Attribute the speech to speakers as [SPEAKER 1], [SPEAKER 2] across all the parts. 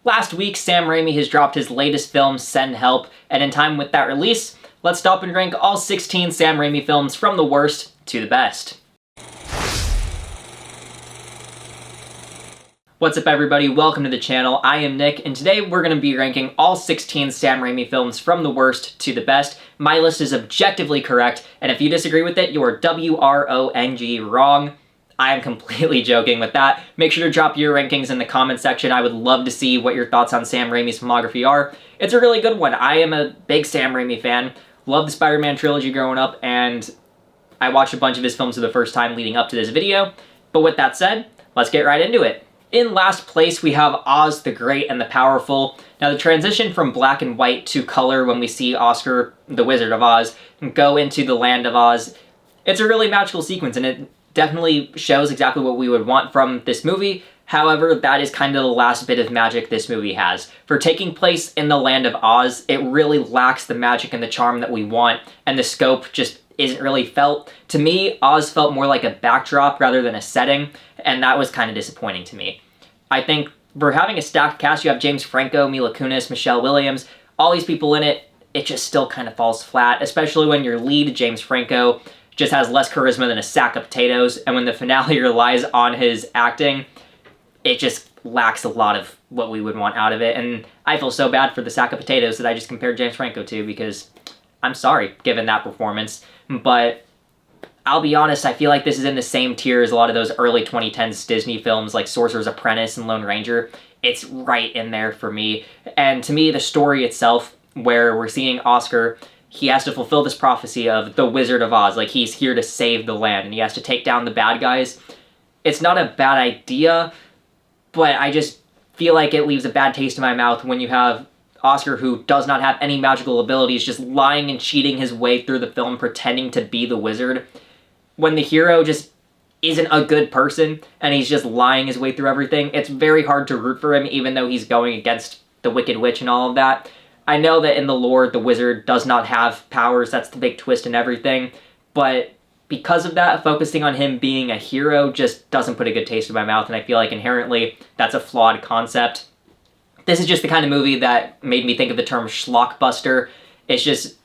[SPEAKER 1] Last week, Sam Raimi has dropped his latest film, Send Help, and in time with that release, let's stop and rank all 16 Sam Raimi films from the worst to the best. What's up everybody, welcome to the channel. I am Nick, and today we're going to be ranking all 16 Sam Raimi films from the worst to the best. My list is objectively correct, and if you disagree with it, you are W-R-O-N-G wrong. I am completely joking with that. Make sure to drop your rankings in the comment section. I would love to see what your thoughts on Sam Raimi's filmography are. It's a really good one. I am a big Sam Raimi fan. Loved the Spider-Man trilogy growing up, and I watched a bunch of his films for the first time leading up to this video. But with that said, let's get right into it. In last place, we have Oz the Great and the Powerful. Now, the transition from black and white to color when we see Oscar, the Wizard of Oz, go into the land of Oz, it's a really magical sequence, and it definitely shows exactly what we would want from this movie. However, that is kind of the last bit of magic this movie has. For taking place in the land of Oz, it really lacks the magic and the charm that we want, and the scope just isn't really felt. To me, Oz felt more like a backdrop rather than a setting, and that was kind of disappointing to me. I think for having a stacked cast, you have James Franco, Mila Kunis, Michelle Williams, all these people in it, it just still kind of falls flat, especially when your lead, James Franco, just has less charisma than a sack of potatoes, and when the finale relies on his acting, it just lacks a lot of what we would want out of it, and I feel so bad for the sack of potatoes that I just compared James Franco to, because I'm sorry, given that performance, but I'll be honest, I feel like this is in the same tier as a lot of those early 2010s Disney films like Sorcerer's Apprentice and Lone Ranger. It's right in there for me, and to me, the story itself, where we're seeing Oscar, he has to fulfill this prophecy of the Wizard of Oz, like he's here to save the land, and he has to take down the bad guys. It's not a bad idea, but I just feel like it leaves a bad taste in my mouth when you have Oscar, who does not have any magical abilities, just lying and cheating his way through the film, pretending to be the wizard, when the hero just isn't a good person, and he's just lying his way through everything. It's very hard to root for him, even though he's going against the Wicked Witch and all of that. I know that in the lore, the wizard does not have powers, that's the big twist and everything, but because of that, focusing on him being a hero just doesn't put a good taste in my mouth, and I feel like inherently that's a flawed concept. This is just the kind of movie that made me think of the term schlockbuster. It's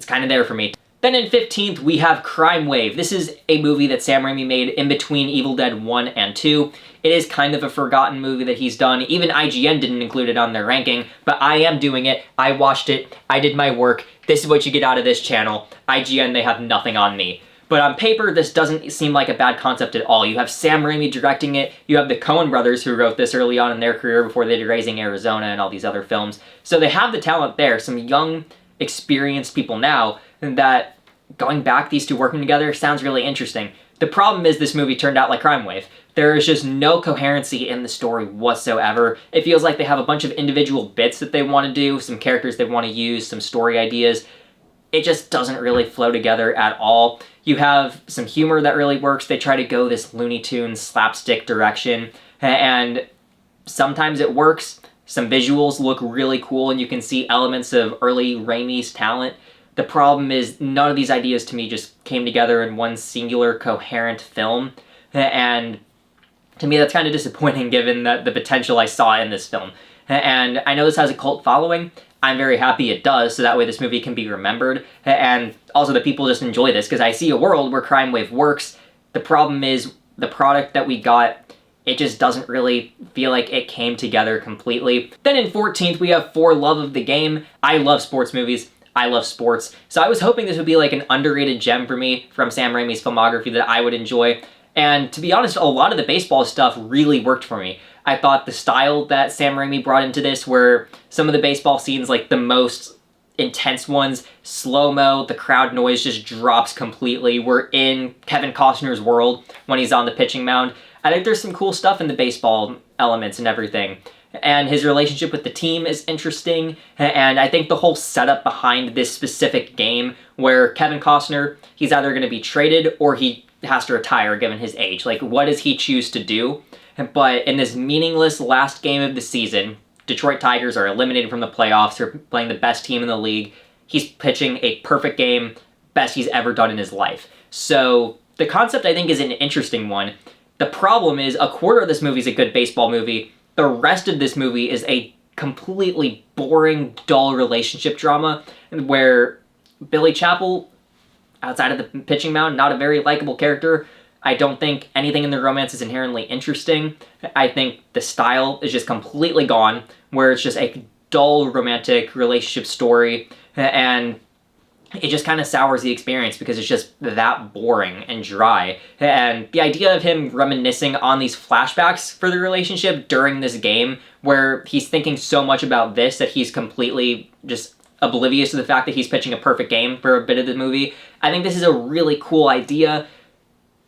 [SPEAKER 1] kind of there for me. Then in 15th, we have Crimewave. This is a movie that Sam Raimi made in between Evil Dead 1 and 2. It is kind of a forgotten movie that he's done. Even IGN didn't include it on their ranking, but I am doing it. I watched it. I did my work. This is what you get out of this channel. IGN, they have nothing on me. But on paper, this doesn't seem like a bad concept at all. You have Sam Raimi directing it. You have the Coen brothers who wrote this early on in their career before they did Raising Arizona and all these other films. So they have the talent there. Some young, experienced people now that going back, these two working together sounds really interesting. The problem is this movie turned out like Crimewave. There is just no coherency in the story whatsoever. It feels like they have a bunch of individual bits that they want to do, some characters they want to use, some story ideas. It just doesn't really flow together at all. You have some humor that really works. They try to go this Looney Tunes slapstick direction, and sometimes it works. Some visuals look really cool, and you can see elements of early Raimi's talent. The problem is none of these ideas to me just came together in one singular coherent film, and to me that's kind of disappointing given the potential I saw in this film. And I know this has a cult following. I'm very happy it does, so that way this movie can be remembered, and also that people just enjoy this, because I see a world where Crimewave works. The problem is the product that we got, it just doesn't really feel like it came together completely. Then in 14th, we have For Love of the Game. I love sports movies. I love sports. So I was hoping this would be like an underrated gem for me from Sam Raimi's filmography that I would enjoy. And to be honest, a lot of the baseball stuff really worked for me. I thought the style that Sam Raimi brought into this, where some of the baseball scenes, like the most intense ones, slow-mo, the crowd noise just drops completely. We're in Kevin Costner's world when he's on the pitching mound. I think there's some cool stuff in the baseball elements and everything. And his relationship with the team is interesting, and I think the whole setup behind this specific game, where Kevin Costner, he's either going to be traded or he has to retire given his age. Like, what does he choose to do? But in this meaningless last game of the season, Detroit Tigers are eliminated from the playoffs, they're playing the best team in the league, he's pitching a perfect game, best he's ever done in his life. So the concept, I think, is an interesting one. The problem is, a quarter of this movie is a good baseball movie, The rest of this movie is a completely boring, dull relationship drama where Billy Chapel, outside of the pitching mound, not a very likable character. I don't think anything in the romance is inherently interesting. I think the style is just completely gone, where it's just a dull romantic relationship story, and it just kind of sours the experience because it's just that boring and dry. And the idea of him reminiscing on these flashbacks for the relationship during this game, where he's thinking so much about this that he's completely just oblivious to the fact that he's pitching a perfect game for a bit of the movie. I think this is a really cool idea.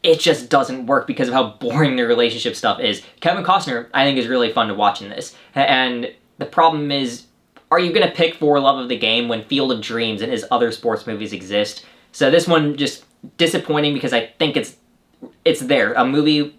[SPEAKER 1] It just doesn't work because of how boring the relationship stuff is. Kevin Costner, I think, is really fun to watch in this. And the problem is, are you going to pick For Love of the Game when Field of Dreams and his other sports movies exist? So this one just disappointing because I think it's there. A movie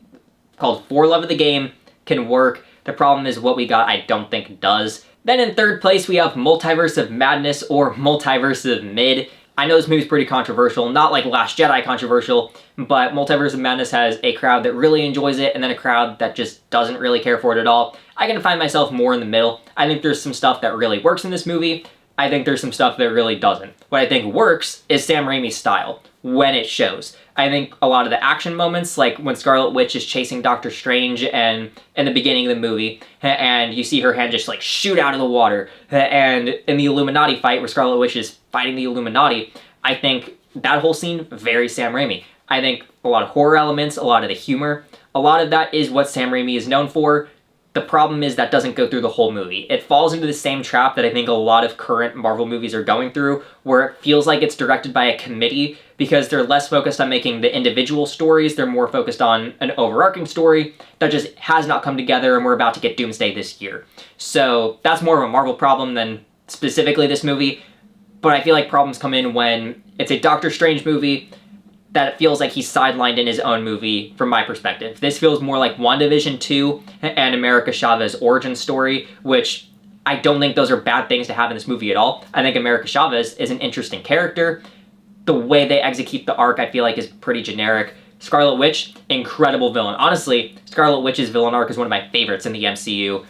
[SPEAKER 1] called For Love of the Game can work. The problem is what we got I don't think does. Then in third place we have Multiverse of Madness, or Multiverse of Mid. I know this movie's pretty controversial, not like Last Jedi controversial, but Multiverse of Madness has a crowd that really enjoys it and then a crowd that just doesn't really care for it at all. I can find myself more in the middle. I think there's some stuff that really works in this movie. I think there's some stuff that really doesn't. What I think works is Sam Raimi's style, when it shows. I think a lot of the action moments, like when Scarlet Witch is chasing Doctor Strange and in the beginning of the movie, and you see her hand just like shoot out of the water, and in the Illuminati fight where Scarlet Witch is fighting the Illuminati, I think that whole scene, very Sam Raimi. I think a lot of horror elements, a lot of the humor, a lot of that is what Sam Raimi is known for. The problem is that doesn't go through the whole movie. It falls into the same trap that I think a lot of current Marvel movies are going through, where it feels like it's directed by a committee because they're less focused on making the individual stories. They're more focused on an overarching story that just has not come together, and we're about to get Doomsday this year. So that's more of a Marvel problem than specifically this movie, but I feel like problems come in when it's a Doctor Strange movie that it feels like he's sidelined in his own movie from my perspective. This feels more like WandaVision 2 and America Chavez origin story, which I don't think those are bad things to have in this movie at all. I think America Chavez is an interesting character. The way they execute the arc I feel like is pretty generic. Scarlet Witch, incredible villain. Honestly, Scarlet Witch's villain arc is one of my favorites in the MCU.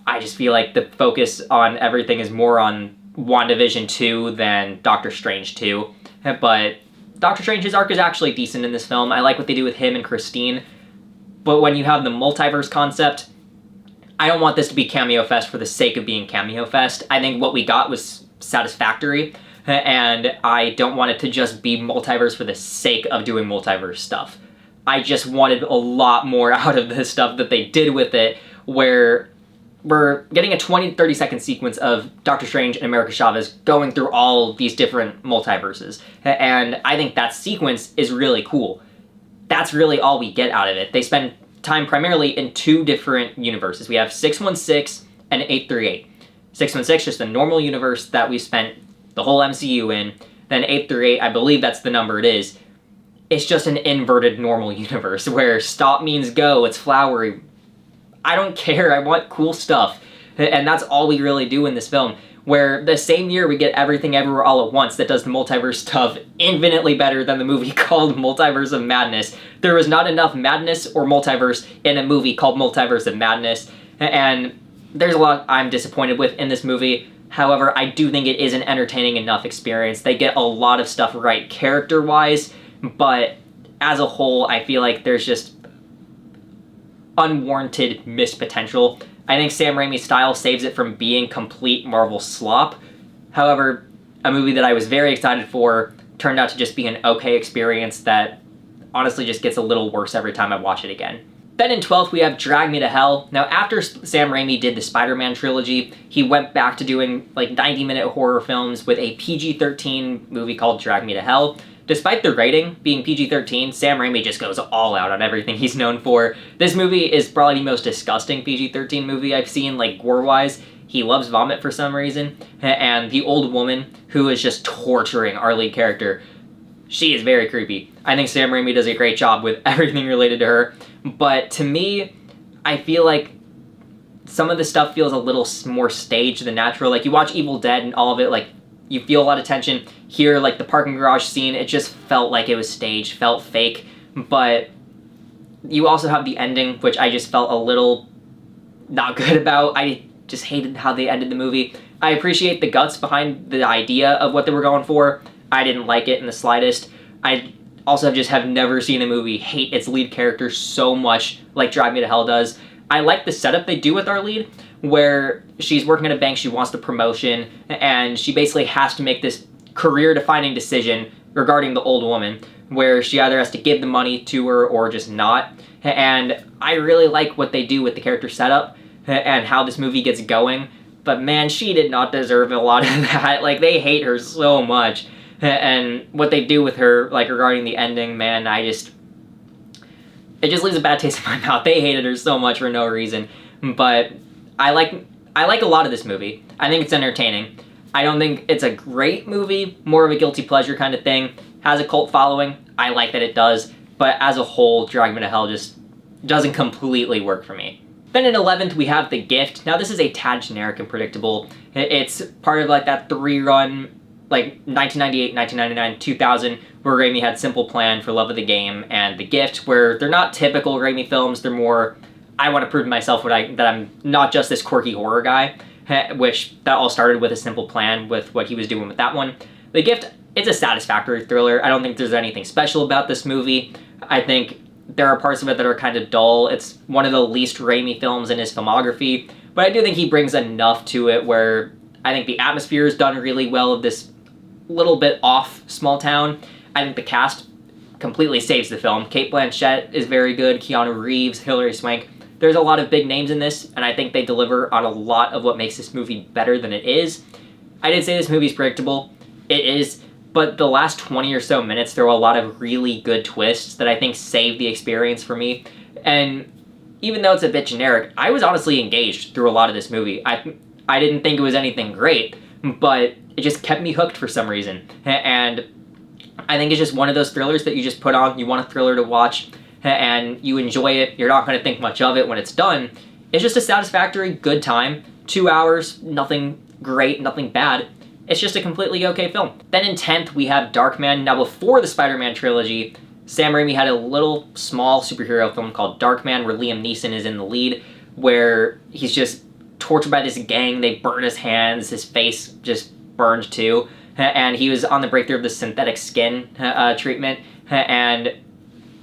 [SPEAKER 1] I just feel like the focus on everything is more on WandaVision 2 than Doctor Strange 2. But Doctor Strange's arc is actually decent in this film. I like what they do with him and Christine. But when you have the multiverse concept, I don't want this to be Cameo Fest for the sake of being Cameo Fest. I think what we got was satisfactory, and I don't want it to just be multiverse for the sake of doing multiverse stuff. I just wanted a lot more out of the stuff that they did with it, where we're getting a 20-30 second sequence of Doctor Strange and America Chavez going through all these different multiverses. And I think that sequence is really cool. That's really all we get out of it. They spend time primarily in two different universes. We have 616 and 838. 616, just the normal universe that we spent the whole MCU in. Then 838, I believe that's the number it is. It's just an inverted normal universe where stop means go, it's flowery. I don't care, I want cool stuff. And that's all we really do in this film. Where the same year we get Everything Everywhere All at Once that does the multiverse stuff infinitely better than the movie called Multiverse of Madness. There was not enough madness or multiverse in a movie called Multiverse of Madness. And there's a lot I'm disappointed with in this movie. However, I do think it is an entertaining enough experience. They get a lot of stuff right character-wise, but as a whole, I feel like there's just unwarranted missed potential. I think Sam Raimi's style saves it from being complete Marvel slop. However, a movie that I was very excited for turned out to just be an okay experience that honestly just gets a little worse every time I watch it again. Then in 12th we have Drag Me to Hell. Now after Sam Raimi did the Spider-Man trilogy, he went back to doing like 90-minute horror films with a PG-13 movie called Drag Me to Hell. Despite the rating being PG-13, Sam Raimi just goes all out on everything he's known for. This movie is probably the most disgusting PG-13 movie I've seen, like gore-wise. He loves vomit for some reason, and the old woman who is just torturing our lead character, she is very creepy. I think Sam Raimi does a great job with everything related to her, but to me, I feel like some of the stuff feels a little more staged than natural. Like, you watch Evil Dead and all of it, like, you feel a lot of tension. Here, like the parking garage scene, it just felt like it was staged, felt fake. But you also have the ending, which I just felt a little not good about. I just hated how they ended the movie. I appreciate the guts behind the idea of what they were going for. I didn't like it in the slightest. I also just have never seen a movie hate its lead character so much like Drive Me to Hell does. I like the setup they do with our lead, where she's working at a bank, she wants the promotion, and she basically has to make this career-defining decision regarding the old woman, where she either has to give the money to her or just not. And I really like what they do with the character setup and how this movie gets going. But man, she did not deserve a lot of that. Like, they hate her so much. And what they do with her, like, regarding the ending, man, it just leaves a bad taste in my mouth. They hated her so much for no reason. But I like a lot of this movie. I think it's entertaining. I don't think it's a great movie, more of a guilty pleasure kind of thing. Has a cult following. I like that it does. But as a whole, Drag Me to Hell just doesn't completely work for me. Then in 11th, we have The Gift. Now, this is a tad generic and predictable. It's part of, like, that 3-run, like, 1998, 1999, 2000, where Raimi had Simple Plan, For Love of the Game, and The Gift, where they're not typical Raimi films. They're more, I want to prove to myself that I'm not just this quirky horror guy, which that all started with A Simple Plan, with what he was doing with that one. The Gift, it's a satisfactory thriller. I don't think there's anything special about this movie. I think there are parts of it that are kind of dull. It's one of the least Raimi films in his filmography, but I do think he brings enough to it where I think the atmosphere is done really well of this little bit off small town. I think the cast completely saves the film. Cate Blanchett is very good, Keanu Reeves, Hilary Swank. There's a lot of big names in this, and I think they deliver on a lot of what makes this movie better than it is. I did say this movie's predictable. It is. But the last 20 or so minutes throw a lot of really good twists that I think save the experience for me. And even though it's a bit generic, I was honestly engaged through a lot of this movie. I didn't think it was anything great, but it just kept me hooked for some reason. And I think it's just one of those thrillers that you just put on, you want a thriller to watch, and you enjoy it. You're not going to think much of it when it's done. It's just a satisfactory, good time. 2 hours, nothing great, nothing bad. It's just a completely okay film. Then in 10th, we have Darkman. Now, before the Spider-Man trilogy, Sam Raimi had a little small superhero film called Darkman, where Liam Neeson is in the lead, where he's just tortured by this gang. They burn his hands, his face just burned too, and he was on the breakthrough of the synthetic skin treatment, and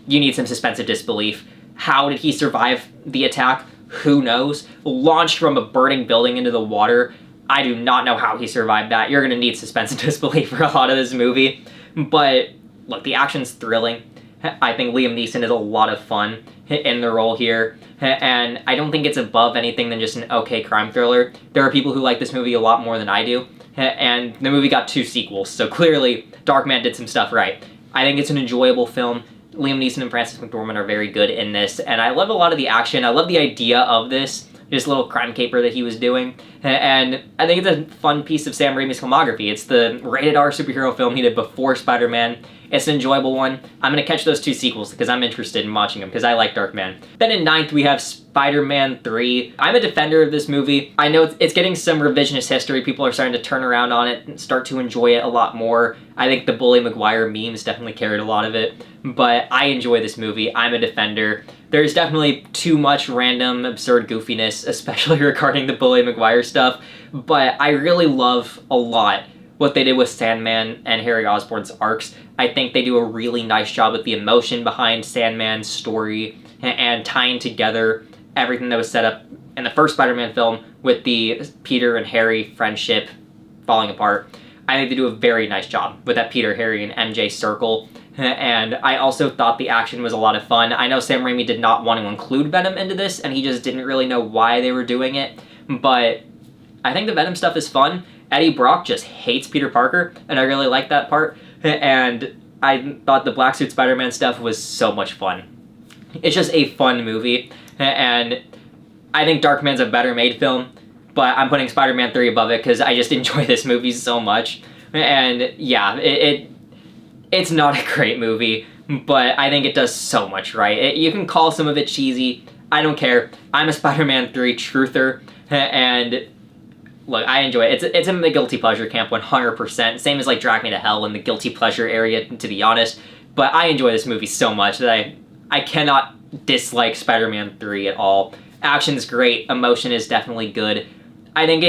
[SPEAKER 1] you need some suspense of disbelief. How did he survive the attack? Who knows? Launched from a burning building into the water. I do not know how he survived that. You're going to need suspense and disbelief for a lot of this movie. But, look, the action's thrilling. I think Liam Neeson is a lot of fun in the role here. And I don't think it's above anything than just an okay crime thriller. There are people who like this movie a lot more than I do. And the movie got 2 sequels, so clearly Darkman did some stuff right. I think it's an enjoyable film. Liam Neeson and Frances McDormand are very good in this. And I love a lot of the action. I love the idea of this little crime caper that he was doing. And I think it's a fun piece of Sam Raimi's filmography. It's the rated R superhero film he did before Spider-Man. It's an enjoyable one. I'm going to catch those 2 sequels because I'm interested in watching them because I like Darkman. Then in 9th, we have Spider-Man 3. I'm a defender of this movie. I know it's getting some revisionist history. People are starting to turn around on it and start to enjoy it a lot more. I think the Bully Maguire memes definitely carried a lot of it. But I enjoy this movie. I'm a defender. There's definitely too much random, absurd goofiness, especially regarding the Bully Maguire stuff. But I really love a lot what they did with Sandman and Harry Osborn's arcs. I think they do a really nice job with the emotion behind Sandman's story and tying together everything that was set up in the first Spider-Man film with the Peter and Harry friendship falling apart. I think they do a very nice job with that Peter, Harry, and MJ circle. And I also thought the action was a lot of fun. I know Sam Raimi did not want to include Venom into this, and he just didn't really know why they were doing it. But I think the Venom stuff is fun. Eddie Brock just hates Peter Parker, and I really like that part. And I thought the Black Suit Spider-Man stuff was so much fun. It's just a fun movie, and I think Darkman's a better made film, but I'm putting Spider-Man 3 above it because I just enjoy this movie so much. And yeah, it's not a great movie, but I think it does so much right. You can call some of it cheesy. I don't care. I'm a Spider-Man 3 truther, and look, I enjoy it. It's in the guilty pleasure camp 100%. Same as like Drag Me to Hell in the guilty pleasure area, to be honest. But I enjoy this movie so much that I cannot dislike Spider-Man 3 at all. Action's great, emotion is definitely good. I think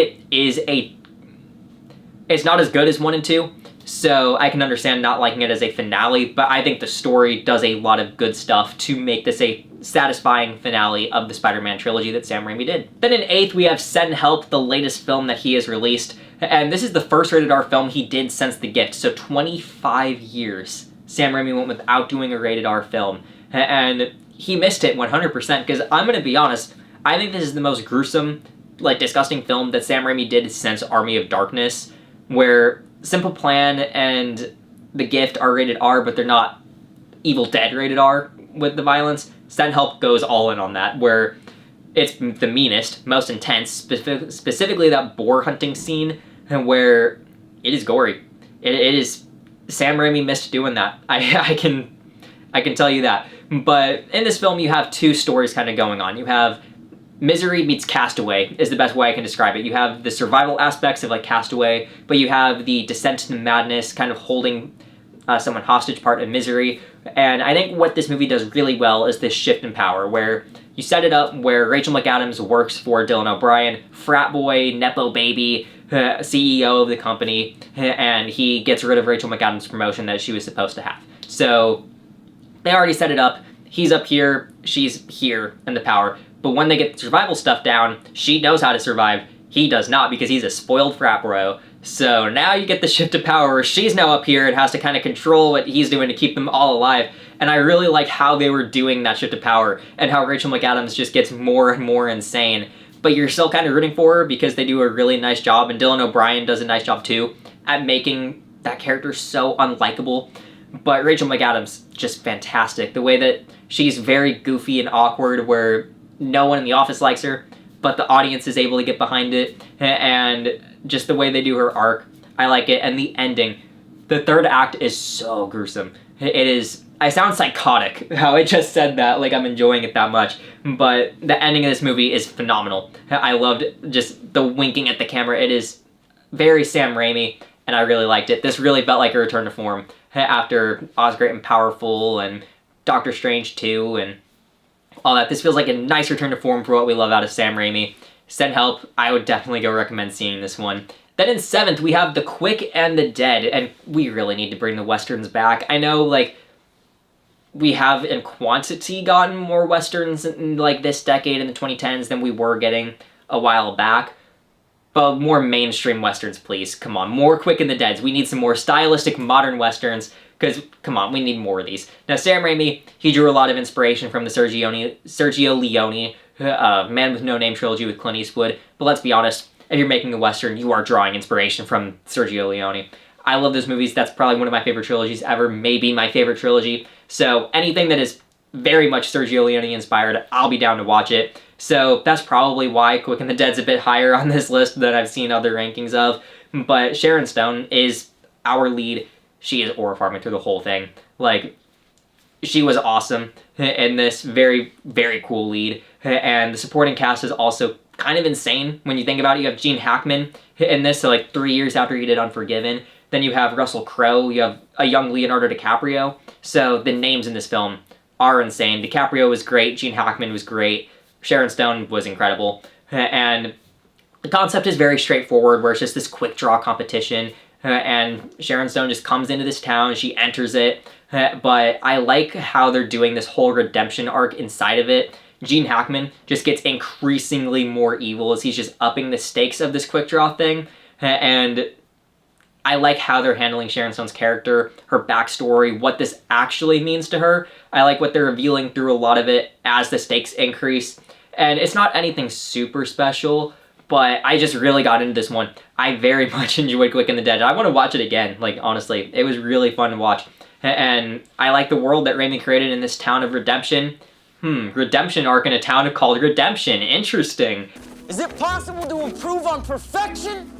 [SPEAKER 1] it's not as good as 1 and 2, so I can understand not liking it as a finale, but I think the story does a lot of good stuff to make this a satisfying finale of the Spider-Man trilogy that Sam Raimi did. Then in 8th, we have Send Help, the latest film that he has released, and this is the first rated R film he did since The Gift, so 25 years Sam Raimi went without doing a rated R film, and he missed it 100%, because I'm going to be honest, I think this is the most gruesome, like, disgusting film that Sam Raimi did since Army of Darkness, where Simple Plan and The Gift are rated R, but they're not Evil Dead rated R with the violence. Send Help goes all in on that, where it's the meanest, most intense, specifically that boar hunting scene, where it is gory. It is... Sam Raimi missed doing that. I can tell you that. But in this film, you have two stories kind of going on. You have Misery meets Castaway is the best way I can describe it. You have the survival aspects of like Castaway, but you have the descent into madness, kind of holding someone hostage part of Misery. And I think what this movie does really well is this shift in power, where you set it up where Rachel McAdams works for Dylan O'Brien, frat boy, nepo baby, CEO of the company, and he gets rid of Rachel McAdams' promotion that she was supposed to have. So they already set it up. He's up here, she's here in the power. But when they get the survival stuff down, she knows how to survive. He does not, because he's a spoiled frat bro. So now you get the shift of power where she's now up here and has to kind of control what he's doing to keep them all alive. And I really like how they were doing that shift of power and how Rachel McAdams just gets more and more insane. But you're still kind of rooting for her because they do a really nice job, and Dylan O'Brien does a nice job too at making that character so unlikable. But Rachel McAdams, just fantastic. The way that she's very goofy and awkward, where no one in the office likes her, but the audience is able to get behind it, and just the way they do her arc, I like it. And the ending, the third act is so gruesome. It is, I sound psychotic how I just said that, like I'm enjoying it that much, but the ending of this movie is phenomenal. I loved just the winking at the camera. It is very Sam Raimi, and I really liked it. This really felt like a return to form after Osgood and Powerful and Doctor Strange 2 and all that. This feels like a nice return to form for what we love out of Sam Raimi. Send Help, I would definitely go recommend seeing this one. Then in 7th, we have The Quick and the Dead, and we really need to bring the Westerns back. I know, like, we have in quantity gotten more Westerns in, like, this decade in the 2010s than we were getting a while back. But more mainstream Westerns, please. Come on, more Quick and the Deads. We need some more stylistic modern Westerns, because, come on, we need more of these. Now, Sam Raimi, he drew a lot of inspiration from the Sergio Leone Man with No Name trilogy with Clint Eastwood. But let's be honest, if you're making a Western, you are drawing inspiration from Sergio Leone. I love those movies. That's probably one of my favorite trilogies ever, maybe my favorite trilogy. So anything that is very much Sergio Leone inspired, I'll be down to watch it. So that's probably why Quick and the Dead's a bit higher on this list than I've seen other rankings of. But Sharon Stone is our lead. She is horrifying through the whole thing. Like, she was awesome in this, very, very cool lead. And the supporting cast is also kind of insane when you think about it. You have Gene Hackman in this, so like 3 years after he did Unforgiven. Then you have Russell Crowe, you have a young Leonardo DiCaprio. So the names in this film are insane. DiCaprio was great, Gene Hackman was great, Sharon Stone was incredible. And the concept is very straightforward, where it's just this quick draw competition. And Sharon Stone just comes into this town, she enters it. But I like how they're doing this whole redemption arc inside of it. Gene Hackman just gets increasingly more evil as he's just upping the stakes of this quick draw thing. And I like how they're handling Sharon Stone's character, her backstory, what this actually means to her. I like what they're revealing through a lot of it as the stakes increase. And it's not anything super special, but I just really got into this one. I very much enjoyed Quick and the Dead. I want to watch it again, like, honestly. It was really fun to watch. And I like the world that Raimi created in this town of redemption. Redemption arc in a town called Redemption. Interesting.
[SPEAKER 2] Is it possible to improve on perfection?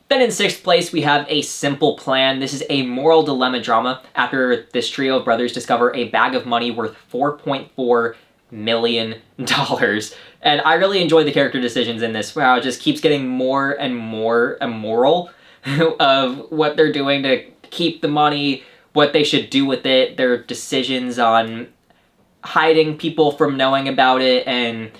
[SPEAKER 1] Then in 6th place, we have A Simple Plan. This is a moral dilemma drama after this trio of brothers discover a bag of money worth $4.4 million. And I really enjoy the character decisions in this. Wow, it just keeps getting more and more immoral of what they're doing to keep the money, what they should do with it, their decisions on hiding people from knowing about it, and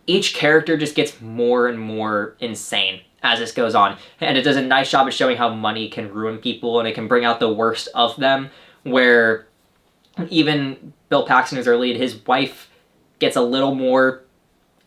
[SPEAKER 1] each character just gets more and more insane as this goes on. And it does a nice job of showing how money can ruin people and it can bring out the worst of them, where even Bill Paxton, who's our lead, his wife gets a little more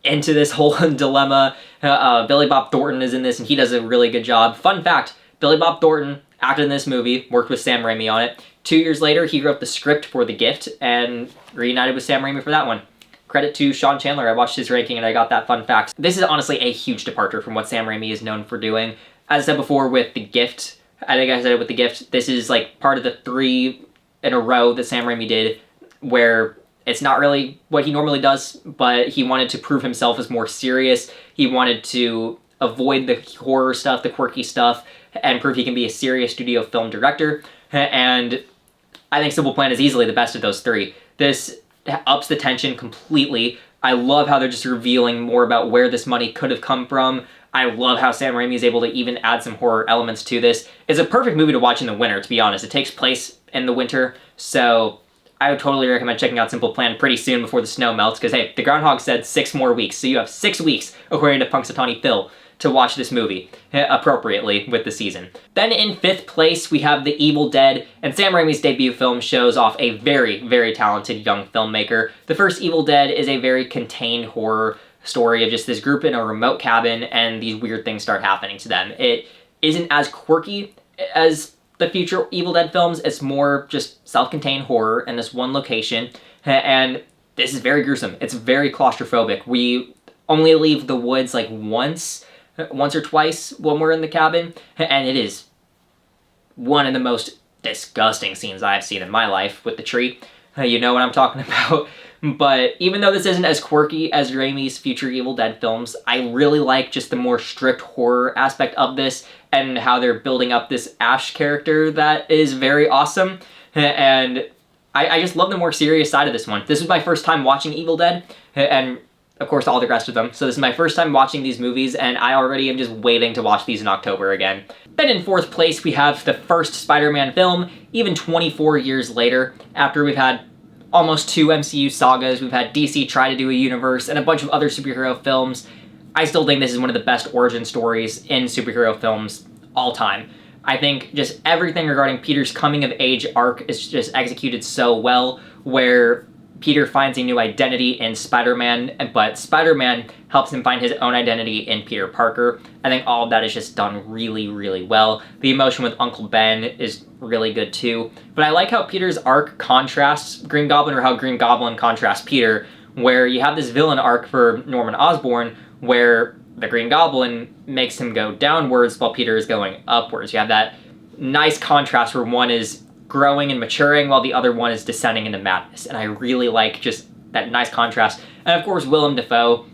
[SPEAKER 1] into this whole dilemma. Billy Bob Thornton is in this, and he does a really good job. Fun fact, Billy Bob Thornton acted in this movie, worked with Sam Raimi on it. 2 years later, he wrote the script for The Gift and reunited with Sam Raimi for that one. Credit to Sean Chandler. I watched his ranking and I got that fun fact. This is honestly a huge departure from what Sam Raimi is known for doing. As I said before with The Gift, I think I said it with The Gift, this is like part of the 3 in a row that Sam Raimi did where it's not really what he normally does, but he wanted to prove himself as more serious. He wanted to avoid the horror stuff, the quirky stuff, and prove he can be a serious studio film director. And I think Simple Plan is easily the best of those 3. This ups the tension completely. I love how they're just revealing more about where this money could have come from. I love how Sam Raimi is able to even add some horror elements to this. It's a perfect movie to watch in the winter, to be honest. It takes place in the winter, so I would totally recommend checking out Simple Plan pretty soon before the snow melts, because hey, the groundhog said 6 more weeks, so you have 6 weeks, according to Punxsutawney Phil, to watch this movie appropriately with the season. Then in 5th place, we have The Evil Dead, and Sam Raimi's debut film shows off a very, very talented young filmmaker. The first Evil Dead is a very contained horror story of just this group in a remote cabin and these weird things start happening to them. It isn't as quirky as the future Evil Dead films. It's more just self-contained horror in this one location, and this is very gruesome. It's very claustrophobic. We only leave the woods like once or twice when we're in the cabin, and it is one of the most disgusting scenes I've seen in my life with the tree. You know what I'm talking about. But even though this isn't as quirky as Raimi's future Evil Dead films, I really like just the more strict horror aspect of this and how they're building up this Ash character that is very awesome. And I just love the more serious side of this one. This was my first time watching Evil Dead, and of course all the rest of them. So this is my first time watching these movies, and I already am just waiting to watch these in October again. Then in 4th place, we have the first Spider-Man film, even 24 years later, after we've had almost 2 MCU sagas, we've had DC try to do a universe, and a bunch of other superhero films. I still think this is one of the best origin stories in superhero films all time. I think just everything regarding Peter's coming-of-age arc is just executed so well, where Peter finds a new identity in Spider-Man, but Spider-Man helps him find his own identity in Peter Parker. I think all of that is just done really, really well. The emotion with Uncle Ben is really good too. But I like how Peter's arc contrasts Green Goblin, or how Green Goblin contrasts Peter, where you have this villain arc for Norman Osborn, where the Green Goblin makes him go downwards while Peter is going upwards. You have that nice contrast where one is growing and maturing while the other one is descending into madness. And I really like just that nice contrast. And of course, Willem Dafoe.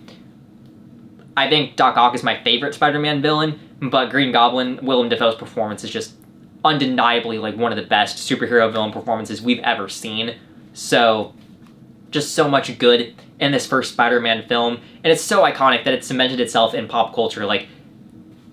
[SPEAKER 1] I think Doc Ock is my favorite Spider-Man villain, but Green Goblin, Willem Dafoe's performance is just undeniably like one of the best superhero villain performances we've ever seen. So just so much good in this first Spider-Man film, and it's so iconic that it cemented itself in pop culture. Like,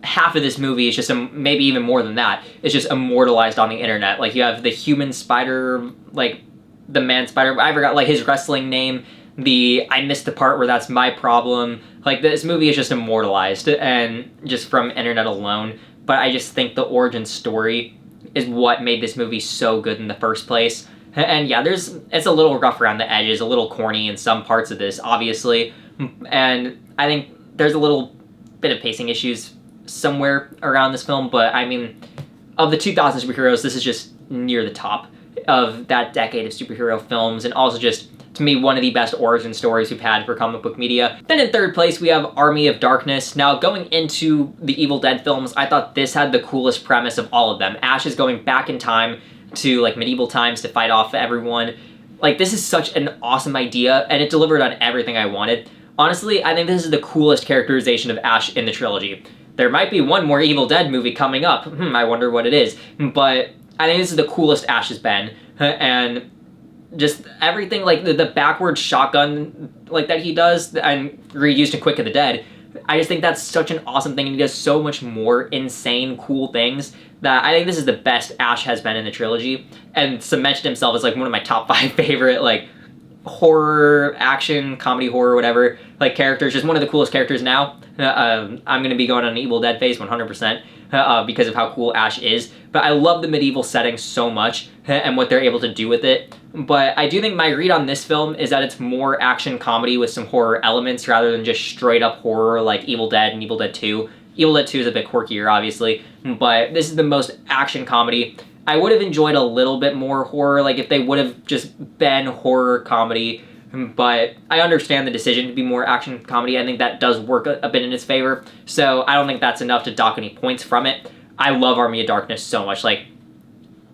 [SPEAKER 1] half of this movie is just, maybe even more than that, is just immortalized on the internet. Like, you have the human spider, like, the man spider, I forgot, like, his wrestling name, I missed the part where that's my problem. Like, this movie is just immortalized, and just from internet alone. But I just think the origin story is what made this movie so good in the first place. And yeah, it's a little rough around the edges, a little corny in some parts of this, obviously. And I think there's a little bit of pacing issues somewhere around this film, but I mean, of the 2000 superheroes, this is just near the top of that decade of superhero films, and also just, to me, one of the best origin stories we've had for comic book media. Then in 3rd place, we have Army of Darkness. Now, going into the Evil Dead films, I thought this had the coolest premise of all of them. Ash is going back in time to, like, medieval times to fight off everyone. Like, this is such an awesome idea, and it delivered on everything I wanted. Honestly, I think this is the coolest characterization of Ash in the trilogy. There might be one more Evil Dead movie coming up. I wonder what it is. But I think this is the coolest Ash has been. And just everything, like the backward shotgun like that he does, and reused in Quick of the Dead, I just think that's such an awesome thing, and he does so much more insane, cool things that I think this is the best Ash has been in the trilogy, and cemented himself as like one of my top 5 favorite like horror, action, comedy, horror, whatever, like characters, just one of the coolest characters now. I'm going to be going on an Evil Dead phase 100% because of how cool Ash is. But I love the medieval setting so much and what they're able to do with it. But I do think my read on this film is that it's more action comedy with some horror elements rather than just straight up horror like Evil Dead and Evil Dead 2. Evil Dead 2 is a bit quirkier, obviously, but this is the most action comedy. I would have enjoyed a little bit more horror, like if they would have just been horror comedy, but I understand the decision to be more action comedy. I think that does work a bit in its favor, so I don't think that's enough to dock any points from it. I love Army of Darkness so much, like,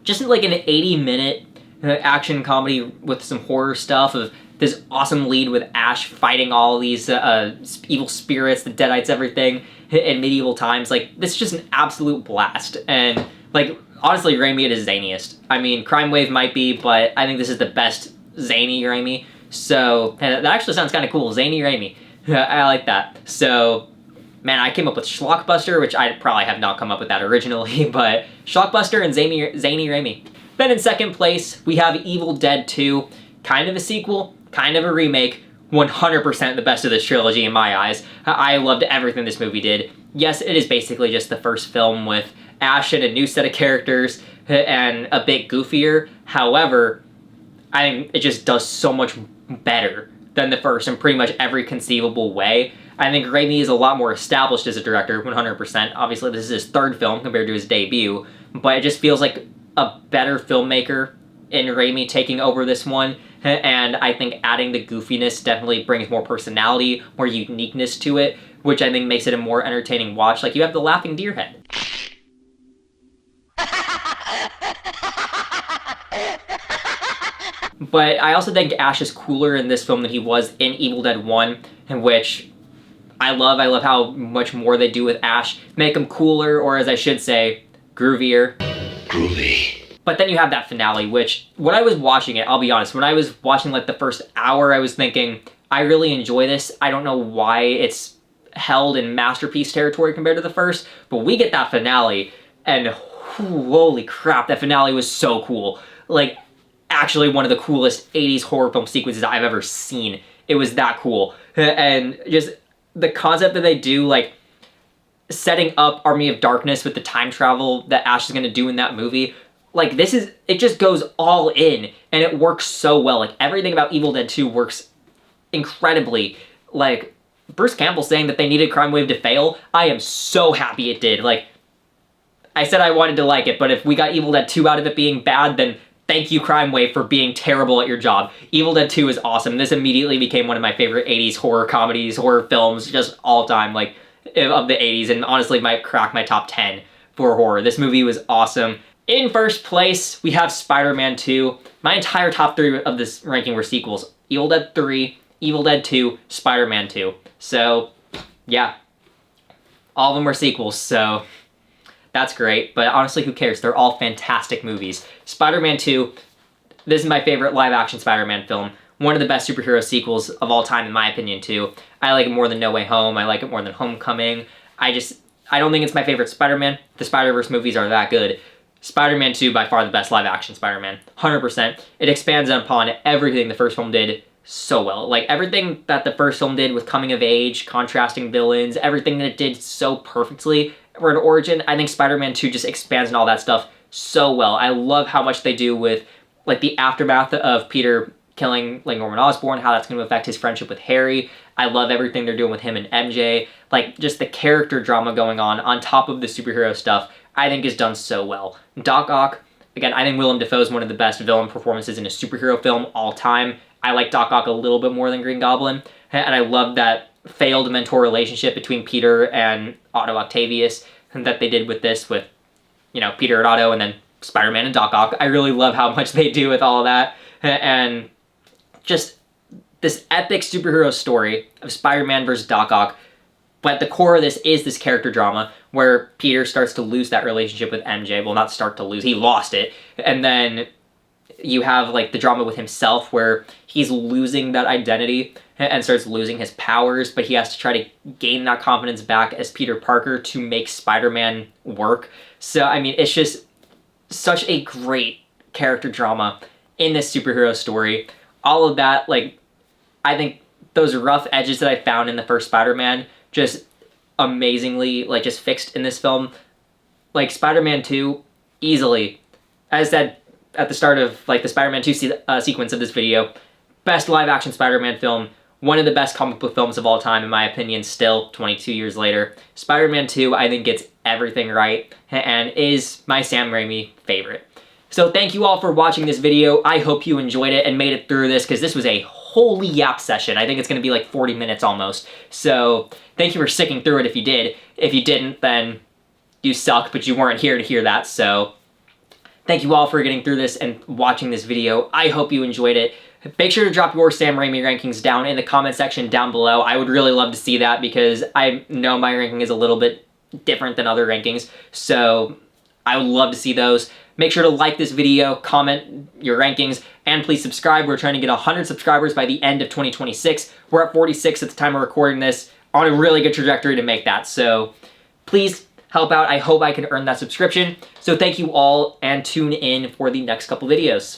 [SPEAKER 1] just like an 80-minute action comedy with some horror stuff of this awesome lead with Ash fighting all these evil spirits, the Deadites, everything, in medieval times. Like, this is just an absolute blast, and, like, honestly, Raimi at his zaniest. I mean, Crimewave might be, but I think this is the best zany Raimi. So, and that actually sounds kind of cool, zany Raimi. I like that. So, man, I came up with Schlockbuster, which I probably have not come up with that originally, but Schlockbuster and zany Raimi. Then in second place, we have Evil Dead 2, kind of a sequel, kind of a remake, 100% the best of this trilogy in my eyes. I loved everything this movie did. Yes, it is basically just the first film with Ash and a new set of characters and a bit goofier. However, I think it just does so much better than the first in pretty much every conceivable way. I think Raimi is a lot more established as a director, 100%. Obviously, this is his third film compared to his debut, but it just feels like a better filmmaker in Raimi taking over this one, and I think adding the goofiness definitely brings more personality, more uniqueness to it, which I think makes it a more entertaining watch. Like, you have the laughing deer head. But I also think Ash is cooler in this film than he was in Evil Dead 1, in which I love how much more they do with Ash. Make him cooler, or as I should say, groovier.
[SPEAKER 3] Groovy.
[SPEAKER 1] But then you have that finale, which, when I was watching it, I'll be honest, when I was watching like the first hour, I was thinking, I really enjoy this. I don't know why it's held in masterpiece territory compared to the first, but we get that finale, and holy crap, that finale was so cool. Like, actually one of the coolest 80s horror film sequences I've ever seen. It was that cool. And just the concept that they do, like, setting up Army of Darkness with the time travel that Ash is going to do in that movie, like, it just goes all in, and it works so well. Like, everything about Evil Dead 2 works incredibly. Like, Bruce Campbell saying that they needed Crimewave to fail, I am so happy it did. Like, I said I wanted to like it, but if we got Evil Dead 2 out of it being bad, then thank you, Crimewave, for being terrible at your job. Evil Dead 2 is awesome. This immediately became one of my favorite 80s horror comedies, horror films, just all time, like, of the 80s, and honestly might crack my top 10 for horror. This movie was awesome. In first place, we have Spider-Man 2. My entire top 3 of this ranking were sequels. Evil Dead 3, Evil Dead 2, Spider-Man 2. So, yeah. All of them were sequels, so that's great. But honestly, who cares? They're all fantastic movies. Spider-Man 2, this is my favorite live-action Spider-Man film. One of the best superhero sequels of all time, in my opinion, too. I like it more than No Way Home. I like it more than Homecoming. I don't think it's my favorite Spider-Man. The Spider-Verse movies are that good. Spider-Man 2, by far the best live-action Spider-Man. 100%. It expands upon everything the first film did so well. Like, everything that the first film did with coming of age, contrasting villains, everything that it did so perfectly for an origin, I think Spider-Man 2 just expands on all that stuff so well. I love how much they do with, like, the aftermath of Peter killing, like, Norman Osborn, how that's going to affect his friendship with Harry. I love everything they're doing with him and MJ. Like, just the character drama going on top of the superhero stuff, I think is done so well. Doc Ock, again, I think Willem Dafoe is one of the best villain performances in a superhero film all time. I like Doc Ock a little bit more than Green Goblin, and I love that failed mentor relationship between Peter and Otto Octavius that they did with this, with, you know, Peter and Otto, and then Spider-Man and Doc Ock. I really love how much they do with all of that, and just this epic superhero story of Spider-Man versus Doc Ock. But at the core of this is this character drama where Peter starts to lose that relationship with MJ. Well, not start to lose, he lost it. And then you have, like, the drama with himself where he's losing that identity and starts losing his powers, but he has to try to gain that confidence back as Peter Parker to make Spider-Man work. So, I mean, it's just such a great character drama in this superhero story. all of that, like, I think those rough edges that I found in the first Spider-Man just amazingly, like, just fixed in this film. Like, Spider-Man 2, easily, as I said at the start of, like, the Spider-Man 2 sequence of this video, best live-action Spider-Man film, one of the best comic book films of all time, in my opinion, still, 22 years later. Spider-Man 2, I think, gets everything right, and is my Sam Raimi favorite. So thank you all for watching this video. I hope you enjoyed it and made it through this, because this was a holy yap session. I think it's going to be like 40 minutes almost. So thank you for sticking through it if you did. If you didn't, then you suck, but you weren't here to hear that. So thank you all for getting through this and watching this video. I hope you enjoyed it. Make sure to drop your Sam Raimi rankings down in the comment section down below. I would really love to see that, because I know my ranking is a little bit different than other rankings. So I would love to see those. Make sure to like this video, comment your rankings, and please subscribe. We're trying to get 100 subscribers by the end of 2026. We're at 46 at the time of recording this, on a really good trajectory to make that. So please help out. I hope I can earn that subscription. So thank you all, and tune in for the next couple videos.